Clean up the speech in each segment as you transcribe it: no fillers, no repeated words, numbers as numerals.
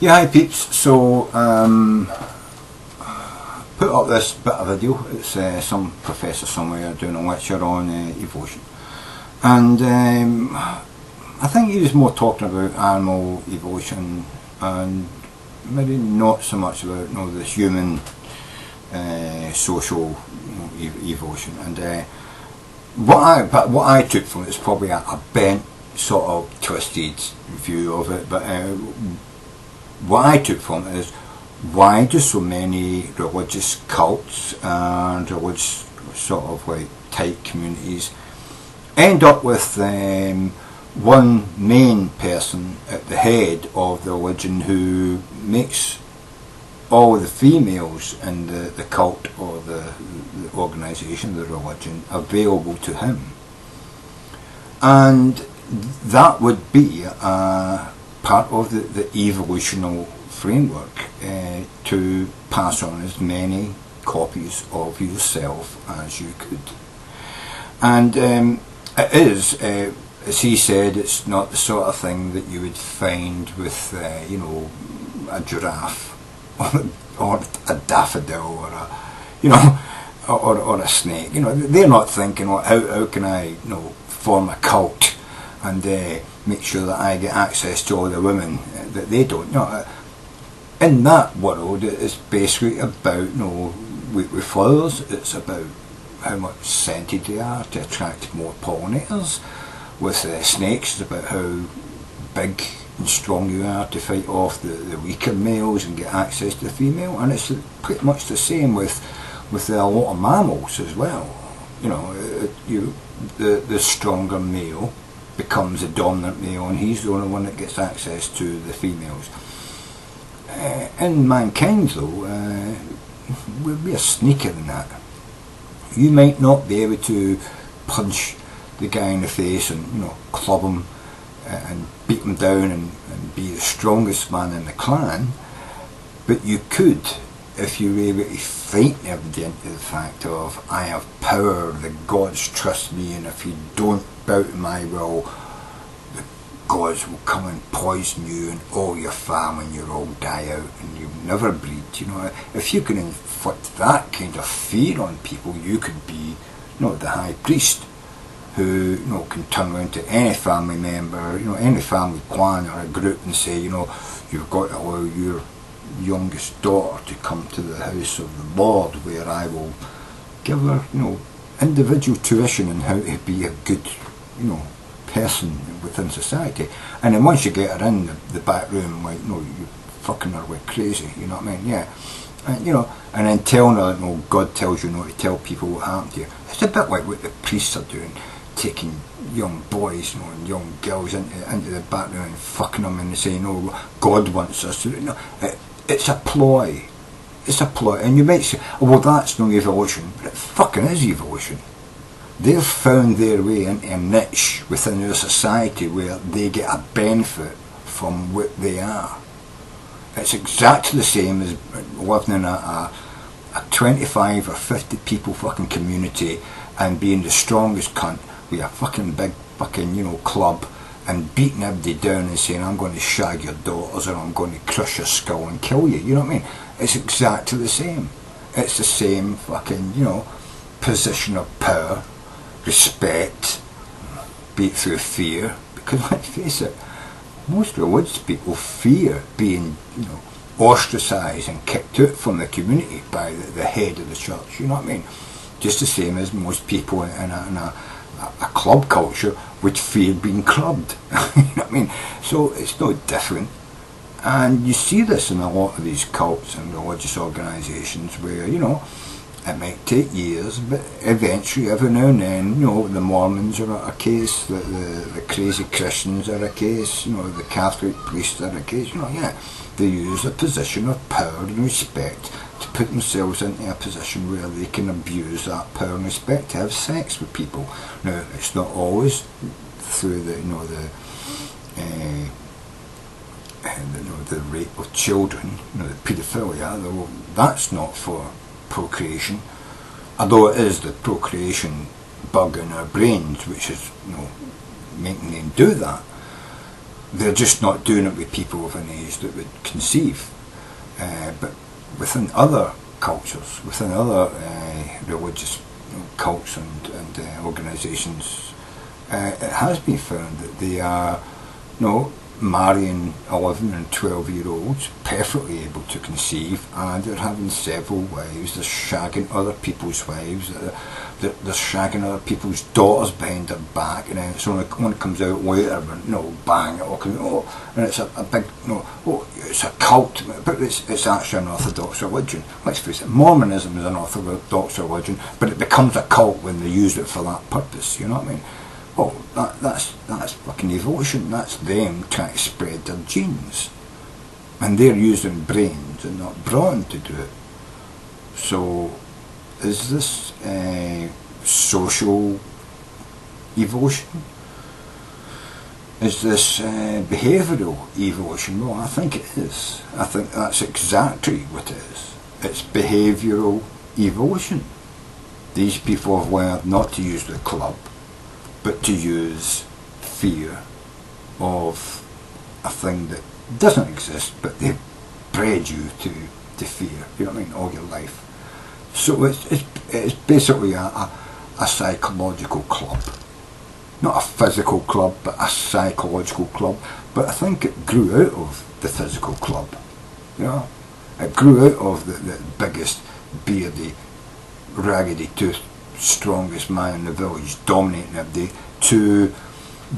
Yeah, hi peeps. So, put up this bit of video. It's some professor somewhere doing a lecture on evolution, and I think he was more talking about animal evolution and maybe not so much about the human social evolution. And what I took from it is probably a bent, sort of twisted view of it, but what I took from it is, why do so many religious cults and religious sort of like tight communities end up with one main person at the head of the religion who makes all the females in the cult or the organisation, the religion, available to him? And that would be part of the evolutional framework to pass on as many copies of yourself as you could. And it is, as he said, it's not the sort of thing that you would find with a giraffe or a daffodil or or a snake. They're not thinking, well, how can I form a cult and make sure that I get access to all the women that they don't. In that world, it's basically about with flowers. It's about how much scented they are to attract more pollinators. With snakes, it's about how big and strong you are to fight off the weaker males and get access to the female. And it's pretty much the same with a lot of mammals as well. The stronger male becomes a dominant male, and he's the only one that gets access to the females. In mankind, though, we are sneakier than that. You might not be able to punch the guy in the face and club him and beat him down and be the strongest man in the clan, but you could if you were able to frighten everybody into the fact of, I have power, the gods trust me, and if you don't bow to my will, the gods will come and poison you and all your family and you'll all die out and you'll never breed. If you can inflict that kind of fear on people, you could be the high priest who can turn around to any family member, any family clan or a group and say, you've got to allow your youngest daughter to come to the house of the Lord, where I will give her individual tuition on how to be a good person within society. And then once you get her in the back room, like, you're fucking her like crazy, you know what I mean? Yeah. And and then telling her God tells you not to tell people what happened to you. It's a bit like what the priests are doing, taking young boys and young girls into the back room and fucking them and saying, God wants us to. It's a ploy. It's a ploy. And you might say, well, that's no evolution, but it fucking is evolution. They've found their way into a niche within their society where they get a benefit from what they are. It's exactly the same as living in a 25 or 50 people fucking community and being the strongest cunt with a fucking big fucking club and beating everybody down and saying, I'm going to shag your daughters or I'm going to crush your skull and kill you. You know what I mean? It's exactly the same. It's the same fucking position of power, respect, be it through fear. Because let's face it, most religious people fear being ostracised and kicked out from the community by the head of the church. You know what I mean? Just the same as most people in a club culture would fear being clubbed. You know what I mean? So it's no different. And you see this in a lot of these cults and religious organisations where, it might take years, but eventually, every now and then, the Mormons are a case, the crazy Christians are a case, the Catholic priests are a case, they use a position of power and respect to put themselves into a position where they can abuse that power and respect to have sex with people. Now, it's not always through the rape of children, the paedophilia, though that's not for procreation, although it is the procreation bug in our brains which is making them do that. they're just not doing it with people of an age that would conceive. But within other cultures, within other religious cults and organisations, it has been found that they are, marrying 11 and 12-year-olds, perfectly able to conceive, and they're having several wives, they're shagging other people's wives, they're shagging other people's daughters behind their back, and then it's only when it comes out later, bang, it all comes out, and it's a big, it's a cult, but it's actually an orthodox religion. Let's face it, Mormonism is an orthodox religion, but it becomes a cult when they use it for that purpose, you know what I mean? Well, that's fucking evolution. That's them trying to spread their genes, and they're using brains and not brawn to do it. So, is this social evolution? Is this behavioural evolution? Well, I think it is. I think that's exactly what it is. It's behavioural evolution. These people have learned not to use the club, but to use fear of a thing that doesn't exist, but they've bred you to fear, you know what I mean, all your life. So it's basically a psychological club. Not a physical club, but a psychological club. But I think it grew out of the physical club, you know. It grew out of the biggest, beardy, raggedy-toothed, strongest man in the village dominating everybody, to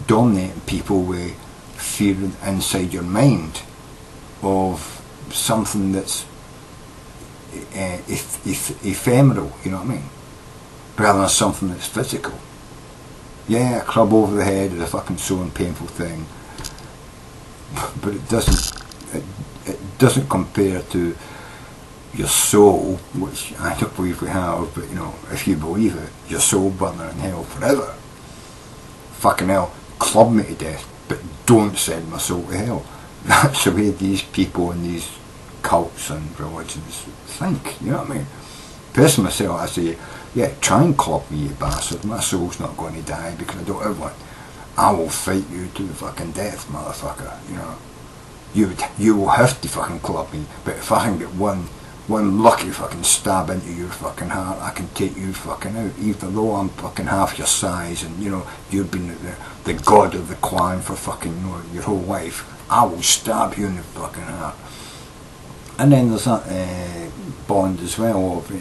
dominating people with fear inside your mind of something that's ephemeral, you know what I mean, rather than something that's physical. Yeah, a club over the head is a fucking sore and painful thing, but it doesn't compare to your soul, which I don't believe we have, but if you believe it, your soul burning in hell forever. Fucking hell, club me to death, but don't send my soul to hell. That's the way these people in these cults and religions think, you know what I mean? Personally myself, I say, yeah, try and club me, you bastard. My soul's not going to die because I don't have one. I will fight you to the fucking death, motherfucker, You will have to fucking club me, but if I can get one lucky fucking stab into your fucking heart, I can take you fucking out, even though I'm fucking half your size and you've been the god of the clan for fucking your whole life. I will stab you in the fucking heart. And then there's that bond as well of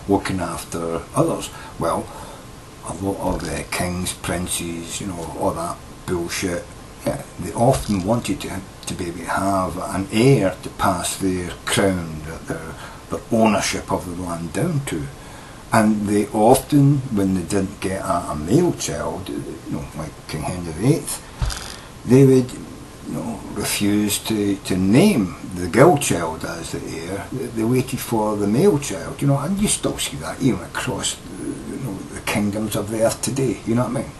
looking after others. Well, a lot of kings, princes, all that bullshit. Yeah, they often wanted to be able to have an heir to pass their crown, their ownership of the land down to. And they often, when they didn't get a male child, like King Henry VIII, they would refuse to name the girl child as the heir. They waited for the male child, and you still see that even across the kingdoms of the earth today, you know what I mean?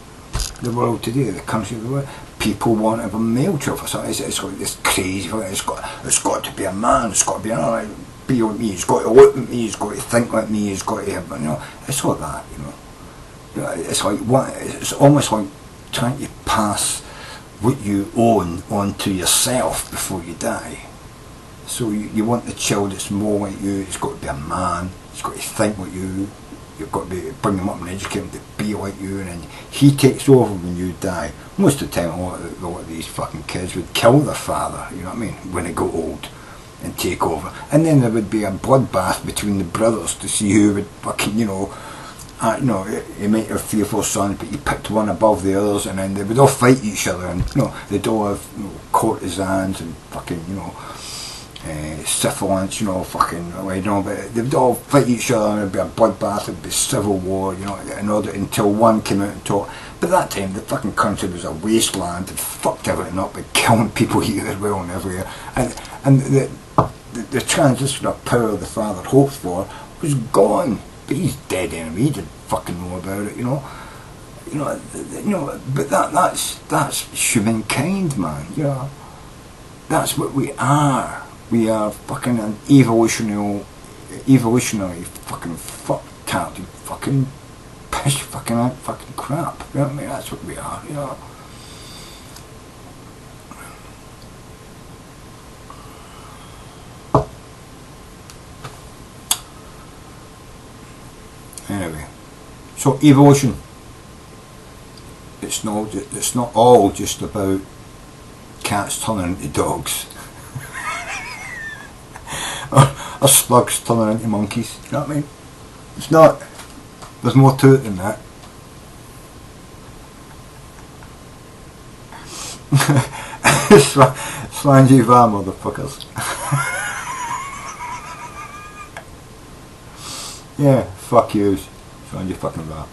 The world today, the country of the world, people want to have a male child for something. It's like this crazy thing. It's got to be a man. It's got to be be like me. He's got to look like me. He's got to think like me. He's got to have, it's like that, It's like it's almost like trying to pass what you own onto yourself before you die. So you want the child that's more like you. It's got to be a man. He's got to think like you. You've got to bring them up and educate them to be like you, and then he takes over when you die. Most of the time, a lot of these fucking kids would kill their father, you know what I mean, when they go old, and take over. And then there would be a bloodbath between the brothers to see who would fucking, you might have 3 or 4 sons, but you picked one above the others, and then they would all fight each other, and they'd all have courtesans and fucking, syphilants, but they would all fight each other, and there'd be a bloodbath, there'd be civil war, in order until one came out and talked. But at that time, the fucking country was a wasteland, it fucked everything up by killing people here as well and everywhere, and the transition of power the father hoped for was gone. But he's dead anyway. He didn't fucking know about it, But that's humankind, man. That's what we are. We are fucking an evolutionary fucking fuck-tarted fucking piss fucking crap. You know what I mean? That's what we are. Anyway, so evolution. It's not all just about cats turning into dogs or slugs turning into monkeys. You know what I mean? It's not. There's more to it than that. Slangy va, motherfuckers. Yeah, fuck yous. Slangy fucking va.